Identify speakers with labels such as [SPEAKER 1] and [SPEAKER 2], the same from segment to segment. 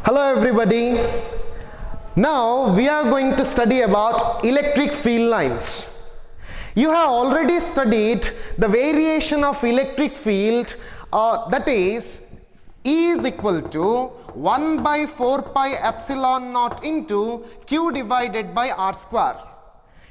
[SPEAKER 1] Hello everybody. Now we are going to study about electric field lines. You have already studied the variation of electric field, that is E is equal to 1 by 4 pi epsilon naught into Q divided by R square.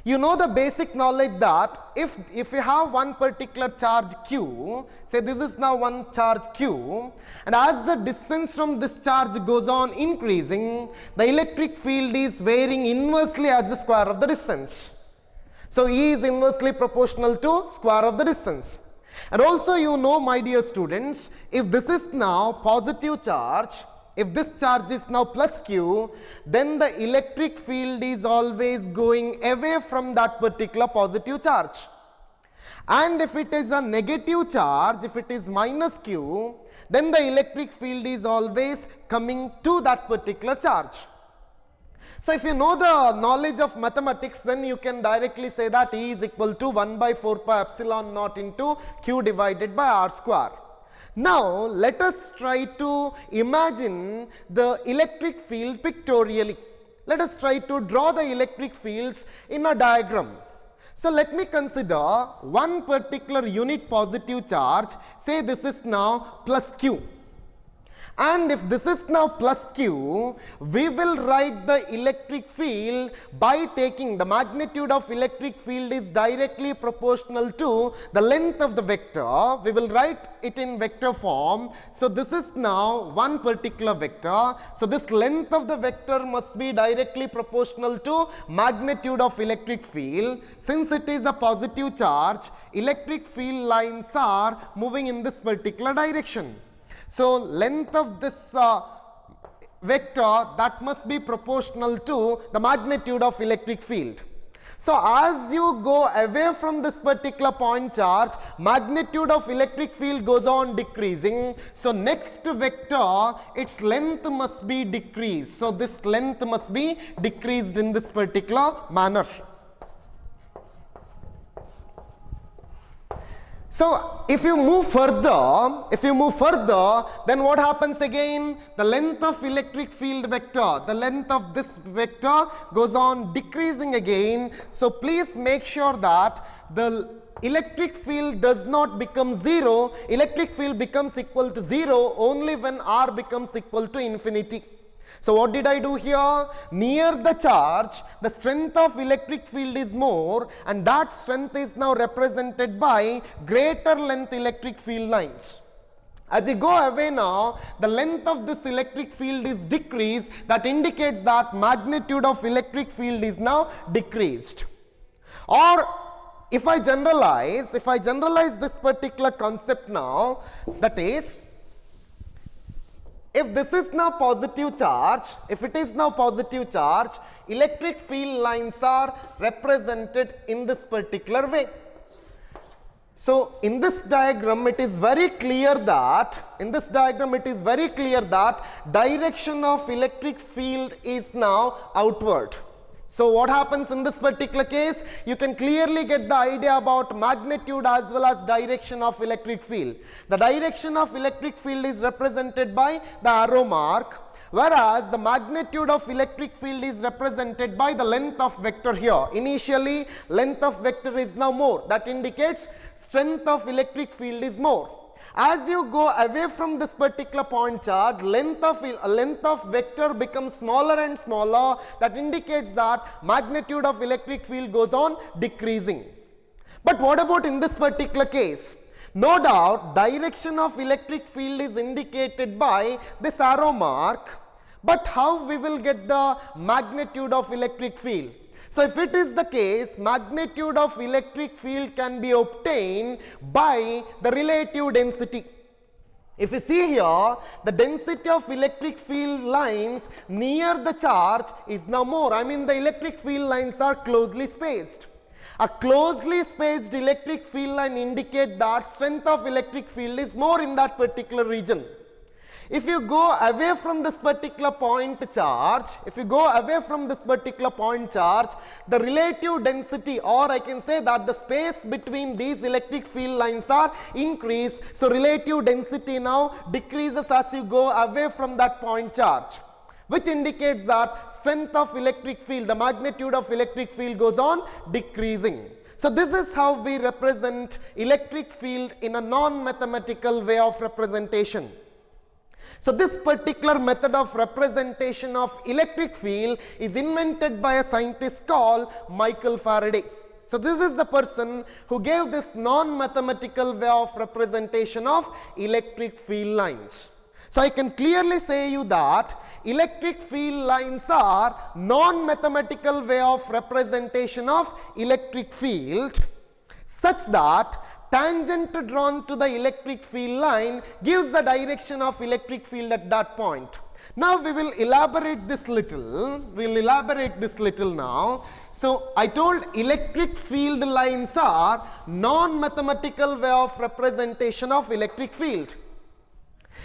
[SPEAKER 1] You know the basic knowledge that if you have one particular charge Q, say this is now one charge Q, and as the distance from this charge goes on increasing, the electric field is varying inversely as the square of the distance. So E is inversely proportional to square of the distance. And also you know, my dear students, if this is now positive charge, if this charge is now plus Q, then the electric field is always going away from that particular positive charge. And if it is a negative charge, if it is minus Q, then the electric field is always coming to that particular charge. So if you know the knowledge of mathematics, then you can directly say that E is equal to 1 by 4 pi epsilon naught into Q divided by R square. Now let us try to imagine the electric field pictorially. Let us try to draw the electric fields in a diagram. So let me consider one particular unit positive charge, say this is now plus Q. And if this is now plus Q, we will write the electric field by taking the magnitude of electric field is directly proportional to the length of the vector. We will write it in vector form. So this is now one particular vector. So this length of the vector must be directly proportional to magnitude of electric field. Since it is a positive charge, electric field lines are moving in this particular direction. So length of this vector, that must be proportional to the magnitude of electric field. So as you go away from this particular point charge, magnitude of electric field goes on decreasing. So next vector, its length must be decreased. So this length must be decreased in this particular manner. So if you move further, then what happens again? The length of electric field vector, the length of this vector goes on decreasing again. So please make sure that the electric field does not become zero. Electric field becomes equal to zero only when R becomes equal to infinity. So what did I do here? Near the charge, the strength of electric field is more, and that strength is now represented by greater length electric field lines. As you go away now, the length of this electric field is decreased. That indicates that magnitude of electric field is now decreased. Or if I generalize this particular concept now, that is, if this is now positive charge, if it is now positive charge, electric field lines are represented in this particular way. So in this diagram it is very clear that, direction of electric field is now outward. So what happens in this particular case? You can clearly get the idea about magnitude as well as direction of electric field. The direction of electric field is represented by the arrow mark, whereas the magnitude of electric field is represented by the length of vector here. Initially, length of vector is now more. That indicates strength of electric field is more. As you go away from this particular point charge, length of vector becomes smaller and smaller. That indicates that magnitude of electric field goes on decreasing. But what about in this particular case? No doubt, direction of electric field is indicated by this arrow mark. But how we will get the magnitude of electric field? So if it is the case, magnitude of electric field can be obtained by the relative density. If you see here, the density of electric field lines near the charge is now more. I mean, the electric field lines are closely spaced. A closely spaced electric field line indicates that strength of electric field is more in that particular region. If you go away from this particular point charge, the relative density, or I can say that the space between these electric field lines are increased. So relative density now decreases as you go away from that point charge. which indicates that strength of electric field, the magnitude of electric field goes on decreasing. So this is how we represent electric field in a non-mathematical way of representation. So this particular method of representation of electric field is invented by a scientist called Michael Faraday. So this is the person who gave this non-mathematical way of representation of electric field lines. So I can clearly say you that electric field lines are non-mathematical way of representation of electric field, such that tangent drawn to the electric field line gives the direction of electric field at that point. Now we will elaborate this little, now. So I told electric field lines are non-mathematical way of representation of electric field.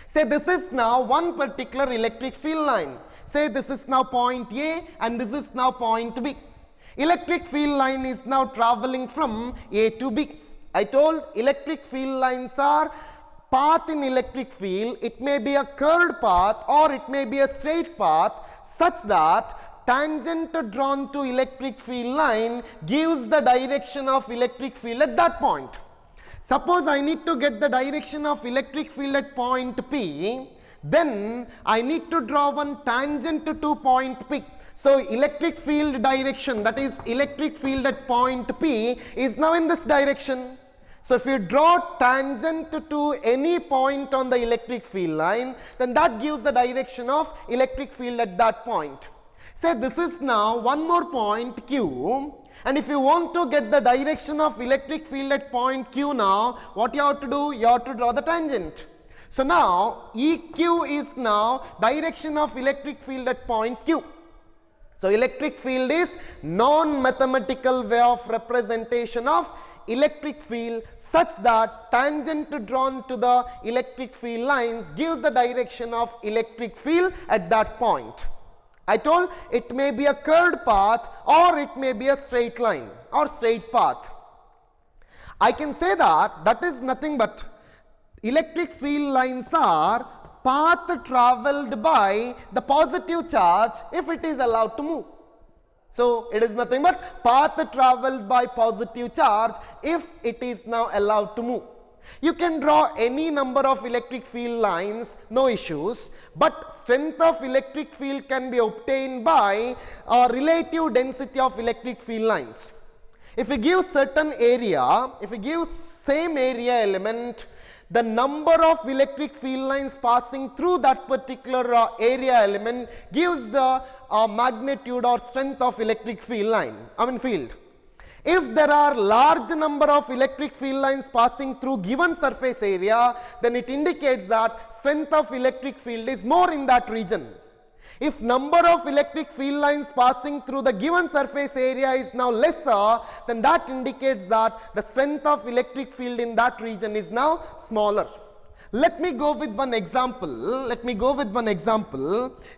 [SPEAKER 1] Say this is now one particular electric field line. Say this is now point A and this is now point B. Electric field line is now traveling from A to B. I told electric field lines are path in electric field. It may be a curved path or it may be a straight path, such that tangent drawn to electric field line gives the direction of electric field at that point. Suppose I need to get the direction of electric field at point P, then I need to draw one tangent to point P. So electric field direction, that is electric field at point P, is now in this direction. So if you draw tangent to any point on the electric field line, then that gives the direction of electric field at that point. Say this is now one more point Q, and if you want to get the direction of electric field at point Q now, what you have to do? You have to draw the tangent. So now EQ is now direction of electric field at point Q. So electric field is non-mathematical way of representation of electric field, such that tangent drawn to the electric field lines gives the direction of electric field at that point. I told it may be a curved path or it may be a straight line or straight path. I can say that that is nothing but electric field lines are path traveled by the positive charge if it is allowed to move. So it is nothing but path traveled by positive charge if it is now allowed to move. You can draw any number of electric field lines, no issues, but strength of electric field can be obtained by relative density of electric field lines. If we give certain area, if we give same area element, the number of electric field lines passing through that particular area element gives the magnitude or strength of electric field field. If there are large number of electric field lines passing through given surface area, then it indicates that strength of electric field is more in that region. If number of electric field lines passing through the given surface area is now lesser, then that indicates that the strength of electric field in that region is now smaller. Let me go with one example.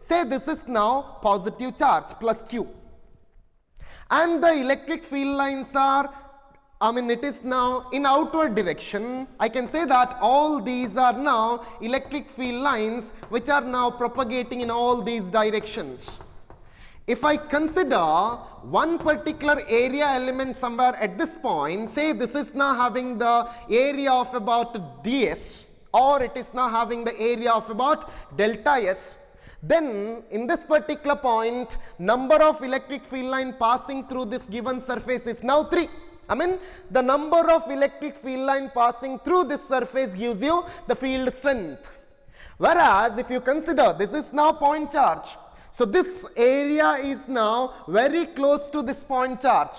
[SPEAKER 1] Say this is now positive charge plus Q. And the electric field lines are, it is now in outward direction. I can say that all these are now electric field lines which are now propagating in all these directions. If I consider one particular area element somewhere at this point, say this is now having the area of about ds, or it is now having the area of about delta s, then in this particular point, number of electric field line passing through this given surface is now 3. The number of electric field line passing through this surface gives you the field strength. Whereas if you consider this is now point charge, so this area is now very close to this point charge.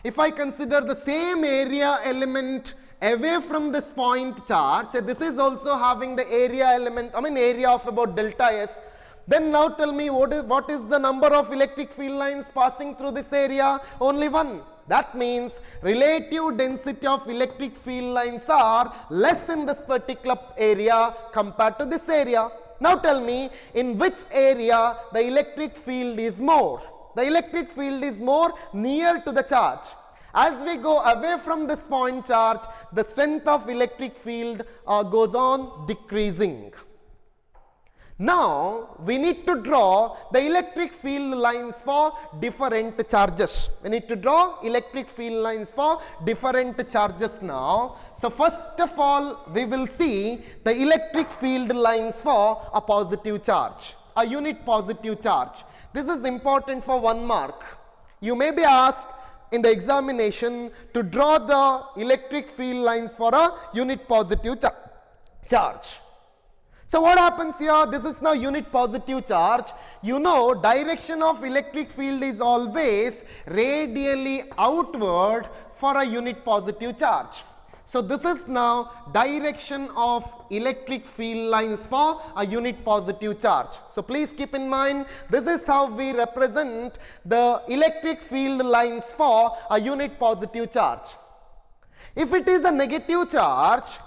[SPEAKER 1] If I consider the same area element away from this point charge, so this is also having the area element, area of about delta s. Then now tell me what is the number of electric field lines passing through this area? Only 1. That means relative density of electric field lines are less in this particular area compared to this area. Now tell me in which area the electric field is more. The electric field is more near to the charge. As we go away from this point charge, the strength of electric field goes on decreasing. Now we need to draw the electric field lines for different charges. We need to draw electric field lines for different charges now. So first of all, we will see the electric field lines for a positive charge, a unit positive charge. This is important for 1 mark. You may be asked in the examination to draw the electric field lines for a unit positive charge. So what happens here? This is now unit positive charge. You know, direction of electric field is always radially outward for a unit positive charge. So this is now direction of electric field lines for a unit positive charge. So please keep in mind, this is how we represent the electric field lines for a unit positive charge. If it is a negative charge,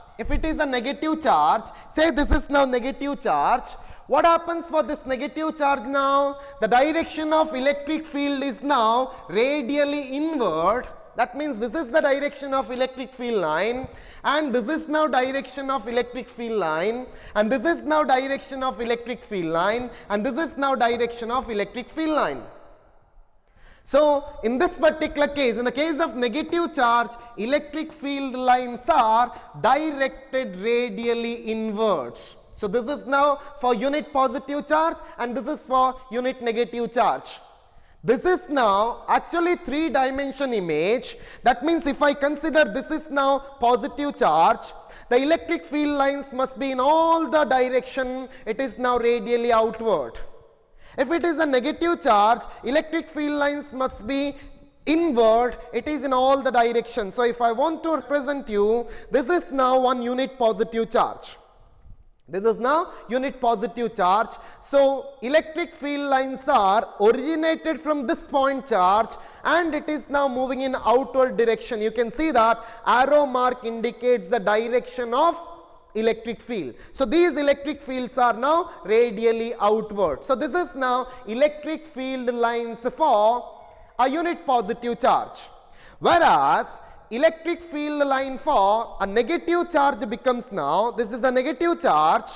[SPEAKER 1] say this is now negative charge, what happens for this negative charge now? The direction of electric field is now radially inward. That means this is the direction of electric field line, and this is now direction of electric field line, and this is now direction of electric field line, and this is now direction of electric field line. So in this particular case, in the case of negative charge, electric field lines are directed radially inwards. So this is now for unit positive charge, and this is for unit negative charge. This is now actually 3-dimension image. That means if I consider this is now positive charge, the electric field lines must be in all the direction. It is now radially outward. If it is a negative charge, electric field lines must be inward. It is in all the directions. So if I want to represent you, this is now one unit positive charge. This is now unit positive charge. So electric field lines are originated from this point charge, and it is now moving in outward direction. You can see that arrow mark indicates the direction of electric field. So these electric fields are now radially outward. So this is now electric field lines for a unit positive charge. Whereas electric field line for a negative charge becomes now, this is a negative charge.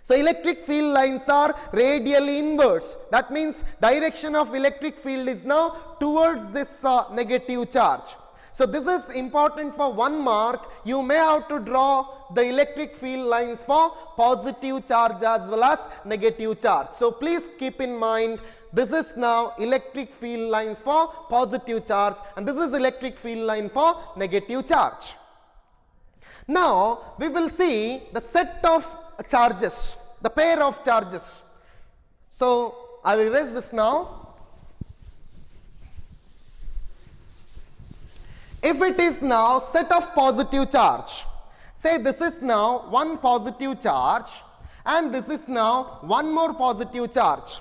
[SPEAKER 1] So electric field lines are radially inwards. That means direction of electric field is now towards this negative charge. So this is important for 1 mark. You may have to draw the electric field lines for positive charge as well as negative charge. So please keep in mind, this is now electric field lines for positive charge, and this is electric field line for negative charge. Now we will see the set of charges, the pair of charges. So I will erase this now. If it is now set of positive charge, say this is now one positive charge, and this is now one more positive charge.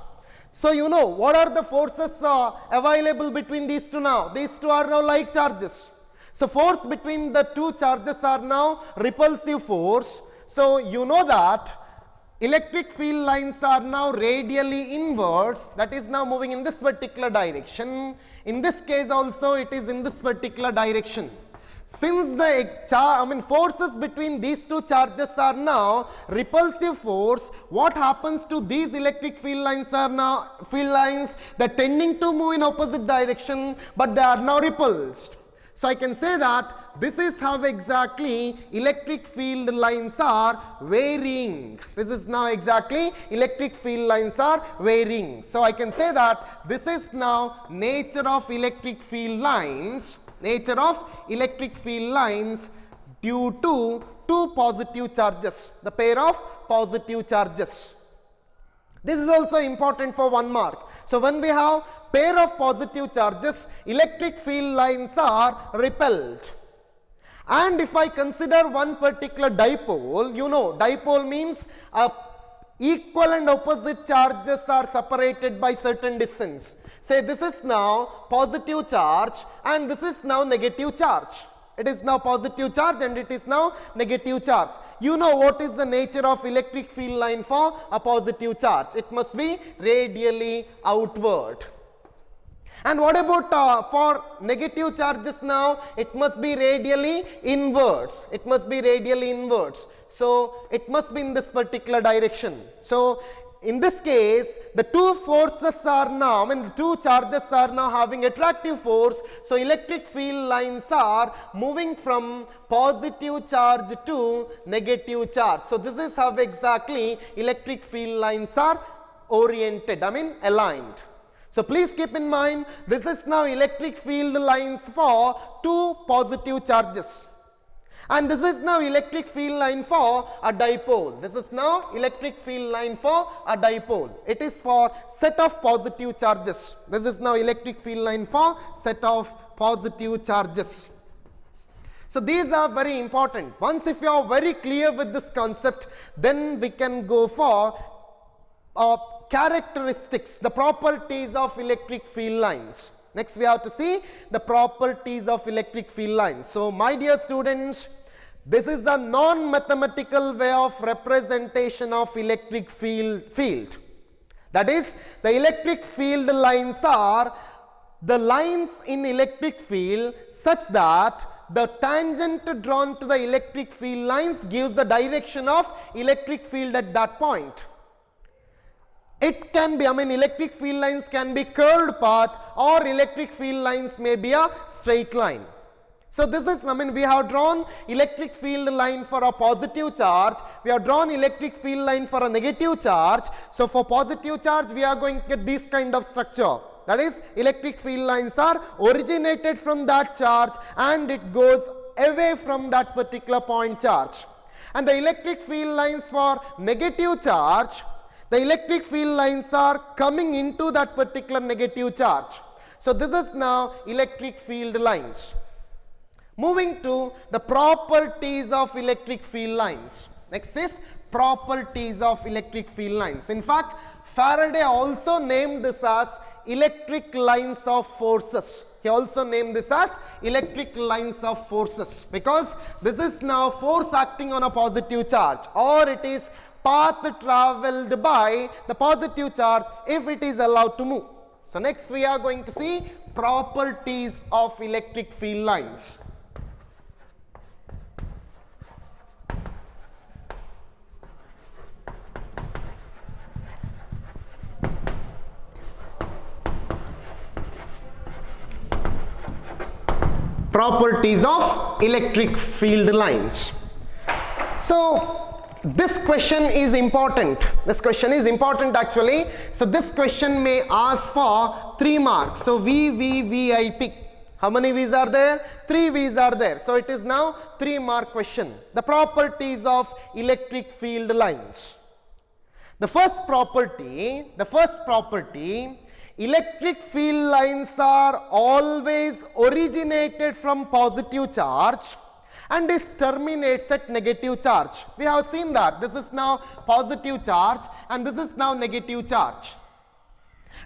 [SPEAKER 1] So you know what are the forces available between these two now? These two are now like charges. So force between the two charges are now repulsive force. So you know that electric field lines are now radially inwards, that is now moving in this particular direction. In this case also it is in this particular direction. Since the forces between these two charges are now repulsive force, what happens to these electric field lines are now field lines that tending to move in opposite direction, but they are now repulsed. So I can say that this is how exactly electric field lines are varying. This is now exactly electric field lines are varying. So I can say that this is now nature of electric field lines, due to two positive charges, the pair of positive charges. This is also important for 1 mark. So when we have pair of positive charges, electric field lines are repelled. And if I consider one particular dipole, you know dipole means equal and opposite charges are separated by certain distance. Say this is now positive charge and this is now negative charge. It is now positive charge and it is now negative charge. You know what is the nature of electric field line for a positive charge? It must be radially outward. And what about for negative charges now? It must be radially inwards. It must be radially inwards. So it must be in this particular direction. So in this case, the two forces are now, the two charges are now having attractive force. So electric field lines are moving from positive charge to negative charge. So this is how exactly electric field lines are oriented, aligned. So please keep in mind, this is now electric field lines for two positive charges. And this is now electric field line for a dipole. This is now electric field line for a dipole. It is for set of positive charges. This is now electric field line for set of positive charges. So these are very important. Once if you are very clear with this concept, then we can go for characteristics, the properties of electric field lines. Next we have to see the properties of electric field lines. So my dear students, this is a non-mathematical way of representation of electric field. That is, the electric field lines are the lines in electric field such that the tangent drawn to the electric field lines gives the direction of electric field at that point. It can be, electric field lines can be curved path, or electric field lines may be a straight line. So this is, we have drawn electric field line for a positive charge, we have drawn electric field line for a negative charge. So for positive charge, we are going to get this kind of structure. That is, electric field lines are originated from that charge and it goes away from that particular point charge. And the electric field lines for negative charge, the electric field lines are coming into that particular negative charge. So this is now electric field lines. Moving to the properties of electric field lines. Next is properties of electric field lines. In fact, Faraday also named this as electric lines of forces. He also named this as electric lines of forces, because this is now force acting on a positive charge, or it is path travelled by the positive charge if it is allowed to move. So next we are going to see properties of electric field lines. Properties of electric field lines. So this question is important. This question is important actually. So this question may ask for 3 marks. So VIP. How many V's are there? 3 V's are there. So it is now 3-mark question. The properties of electric field lines. The first property, electric field lines are always originated from positive charge and is terminates at negative charge. We have seen that this is now positive charge and this is now negative charge.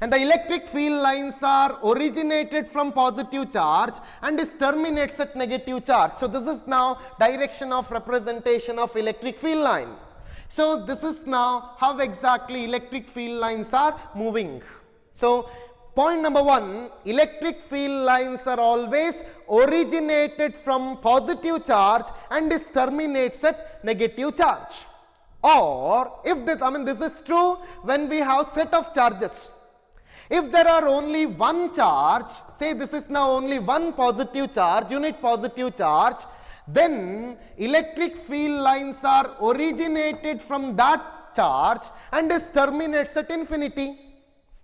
[SPEAKER 1] And the electric field lines are originated from positive charge and is terminates at negative charge. So this is now direction of representation of electric field line. So this is now how exactly electric field lines are moving. So point number 1, electric field lines are always originated from positive charge and is terminates at negative charge. Or if this, this is true when we have set of charges. If there are only one charge, say this is now only one positive charge, unit positive charge, then electric field lines are originated from that charge and is terminates at infinity.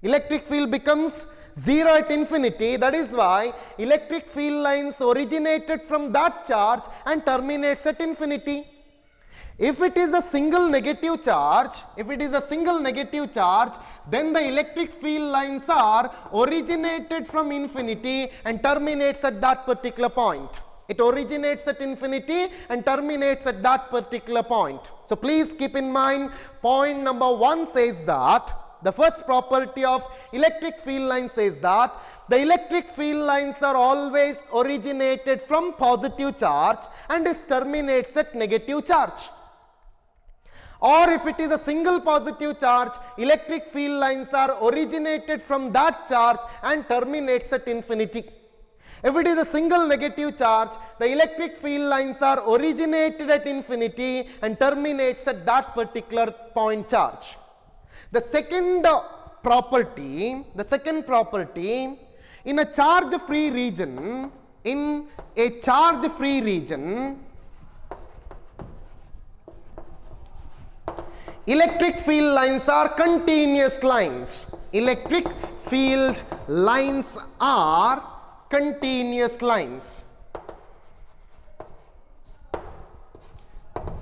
[SPEAKER 1] Electric field becomes 0 at infinity. That is why electric field lines originated from that charge and terminates at infinity. If it is a single negative charge, then the electric field lines are originated from infinity and terminates at that particular point. It originates at infinity and terminates at that particular point. So please keep in mind, point number 1 says that the first property of electric field line says that the electric field lines are always originated from positive charge and is terminates at negative charge. Or if it is a single positive charge, electric field lines are originated from that charge and terminates at infinity. If it is a single negative charge, the electric field lines are originated at infinity and terminates at that particular point charge. The second property, in a charge-free region, electric field lines are continuous lines. Electric field lines are continuous lines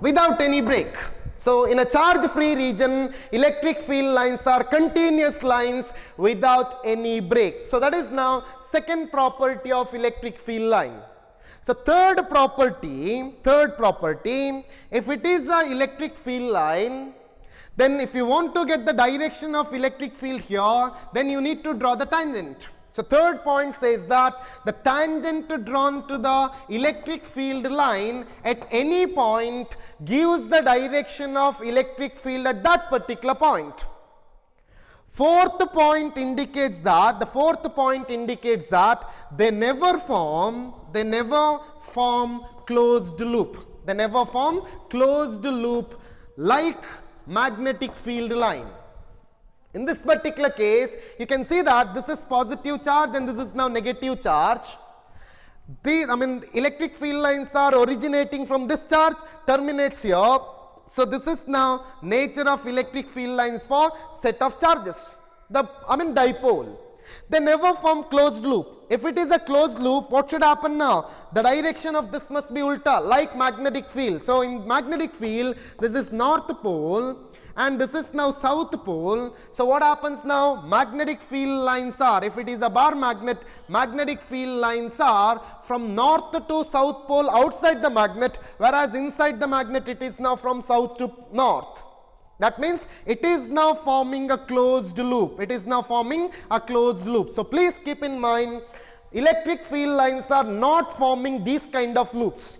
[SPEAKER 1] without any break. So in a charge-free region, electric field lines are continuous lines without any break. So that is now second property of electric field line. So third property, if it is an electric field line, then if you want to get the direction of electric field here, then you need to draw the tangent. So third point says that the tangent drawn to the electric field line at any point gives the direction of electric field at that particular point. Fourth point indicates that they never form closed loop. They never form closed loop like magnetic field line. In this particular case, you can see that this is positive charge and this is now negative charge. Electric field lines are originating from this charge, terminates here. So this is now nature of electric field lines for set of charges. Dipole. They never form closed loop. If it is a closed loop, what should happen now? The direction of this must be ulta, like magnetic field. So in magnetic field, this is north pole and this is now south pole. So what happens now? Magnetic field lines are, if it is a bar magnet, magnetic field lines are from north to south pole outside the magnet, whereas inside the magnet it is now from south to north. That means it is now forming a closed loop. So please keep in mind, electric field lines are not forming these kind of loops.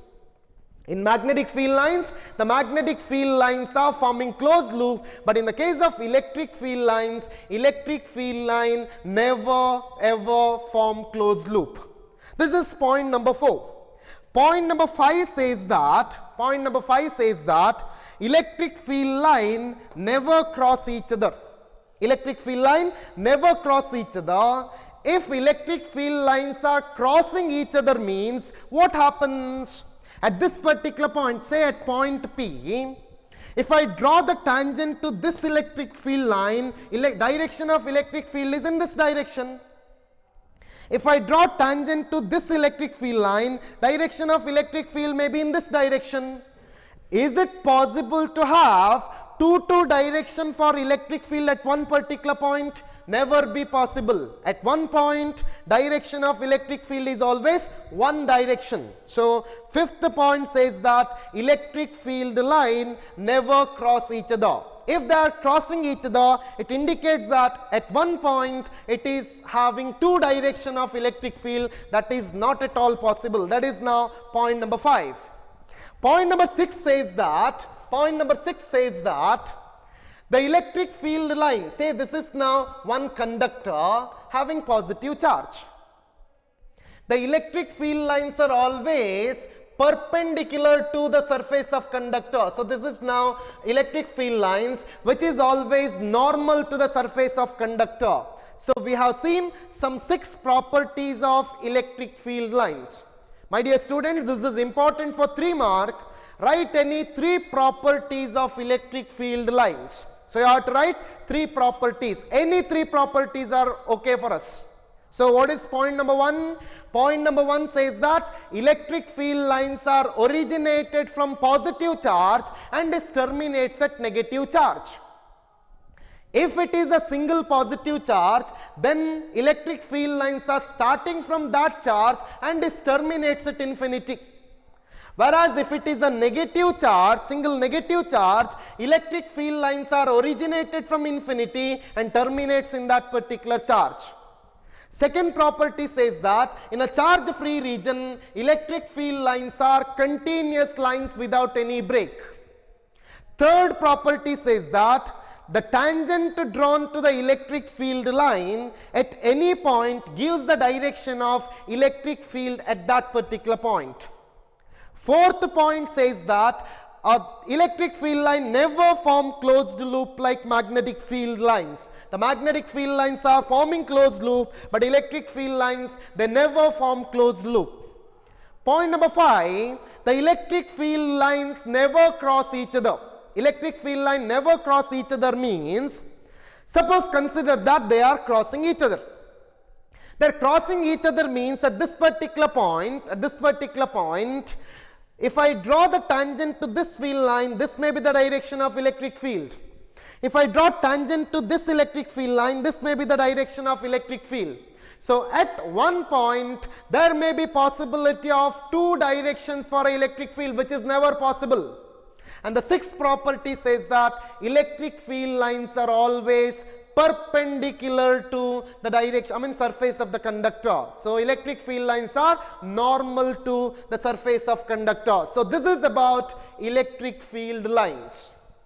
[SPEAKER 1] In magnetic field lines, the magnetic field lines are forming closed loop, but in the case of electric field lines, electric field line never ever form closed loop. This is point number 4. Point number 5 says that electric field line never cross each other. Electric field line never cross each other. If electric field lines are crossing each other means what happens? At this particular point, say at point P, if I draw the tangent to this electric field line, direction of electric field is in this direction. If I draw tangent to this electric field line, direction of electric field may be in this direction. Is it possible to have two direction for electric field at one particular point? Never be possible. At one point, direction of electric field is always one direction. So fifth point says that electric field line never cross each other. If they are crossing each other, it indicates that at one point it is having two direction of electric field. That is not at all possible. That is now point number 5. Point number 6 says that the electric field line, say this is now one conductor having positive charge. The electric field lines are always perpendicular to the surface of conductor. So this is now electric field lines which is always normal to the surface of conductor. So we have seen some 6 properties of electric field lines. My dear students, this is important for 3 mark. Write any 3 properties of electric field lines. So you have to write 3 properties. Any 3 properties are okay for us. So what is point number 1? Point number 1 says that electric field lines are originated from positive charge and terminates at negative charge. If it is a single positive charge, then electric field lines are starting from that charge and terminates at infinity. Whereas if it is a negative charge, single negative charge, electric field lines are originated from infinity and terminates in that particular charge. Second property says that in a charge-free region, electric field lines are continuous lines without any break. Third property says that the tangent drawn to the electric field line at any point gives the direction of electric field at that particular point. Fourth point says that electric field line never form closed loop like magnetic field lines. The magnetic field lines are forming closed loop, but electric field lines, they never form closed loop. Point number 5, the electric field lines never cross each other. Electric field line never cross each other means, suppose consider that they are crossing each other. They're crossing each other means at this particular point, if I draw the tangent to this field line, this may be the direction of electric field. If I draw tangent to this electric field line, this may be the direction of electric field. So at one point, there may be possibility of two directions for electric field, which is never possible. And the sixth property says that electric field lines are always perpendicular to the direction, surface of the conductor. So electric field lines are normal to the surface of conductor. So this is about electric field lines.